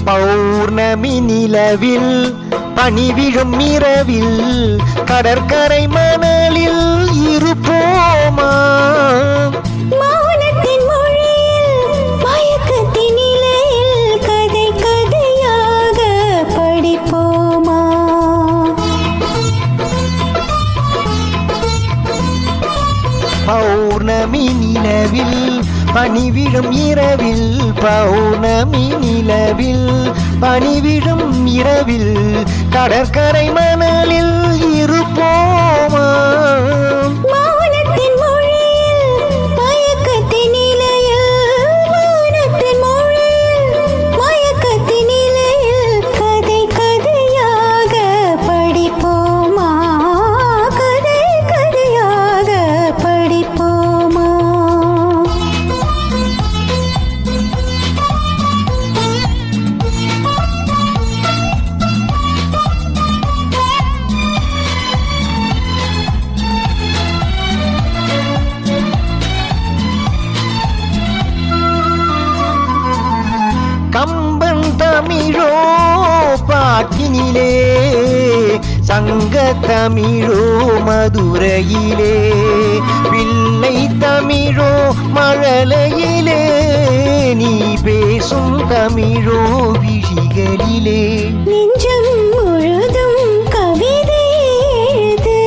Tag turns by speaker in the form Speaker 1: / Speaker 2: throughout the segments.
Speaker 1: பௌர்ணமி நிலவில் பனிவிழும் இரவில் கடற்கரை மணலில் இருப்போமா?
Speaker 2: மௌனத்தின் மொழியில் மயக்கத்தின் நிலையில் கதை கதையாக படிப்போமா?
Speaker 1: பௌர்ணமி நிலவில் பனிவிழும் இரவில் பௌர்ணமி நிலவில் பனிவிழும் இரவில் கடற்கரை மணலில் இருப்போமா?
Speaker 2: மௌனத்தின் மொழியில் மயக்கத்தின் நிலையில் மௌனத்தின் மொழியில் மயக்கத்தின் நிலையில் கதை கதையாக படிப்போமா? கதை கதையாக படிப்போமா?
Speaker 1: கம்பன் தமிழோ பாட்டினிலே சங்க தமிழோ மதுரையிலே பிள்ளை தமிழோ மழலையிலே நீ பேசும் தமிழோ விழிகளிலே
Speaker 2: நெஞ்சம் முழுதும் கவிதை எழுது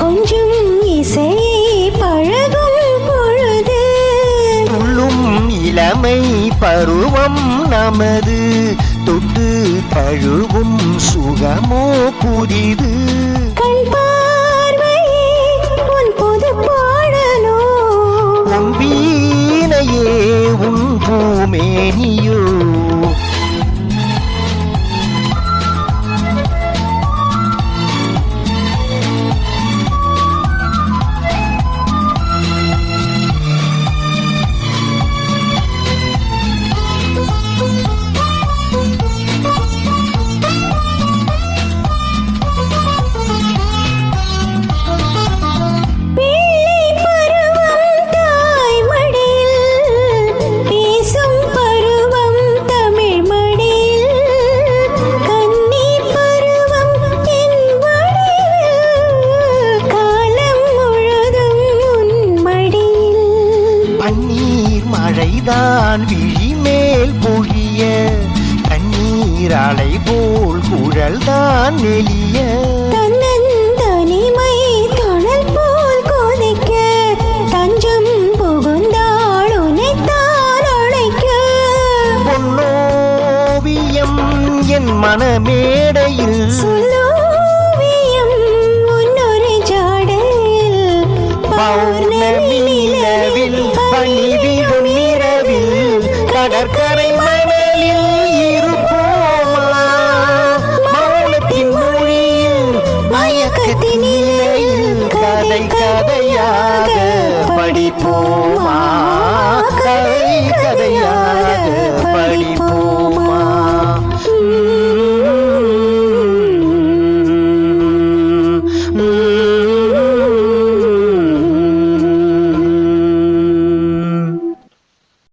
Speaker 2: கொஞ்சம் இசையை பழகும் பொழுது
Speaker 1: துள்ளும் இளமை பருவம் நமது தொட்டு தழுவும் சுகமோ புதிது
Speaker 2: கண் பார்வையே உன் புது பாடலோ
Speaker 1: உன் வீணையே உன் பூமேனியோ
Speaker 2: பிள்ளை பருவம் தாய் மடியில் பேசும் பருவம் தமிழ் மடியில் கன்னி பருவம் என் வடிவில் காலம் முழுதும் உன் மடியில்
Speaker 1: பன்னீர் மழைதான் விழிமேல் பொழிய தண்ணீர் அலை போல் குழல்தான் நெளிய
Speaker 2: தன்னந்தனிமை தணல் போல் கொதிக்க தஞ்சம் புகுந்தாள் உனைத்தான் அழைக்க
Speaker 1: பொன்னோவியம் என் மனமேடையில்
Speaker 2: சொல்லோவியம் உன்னொரு ஜாடையில்
Speaker 1: பௌர்ணமி நிலவில் பனிவிழும் இரவில் கடற்கரை மணலில் இருப்போமா? மௌனத்தின் மொழியில் மயக்கத்தின் நிலையில் கதை கதையாக படிப்போமா? கதை கதையாக படிப்போமா?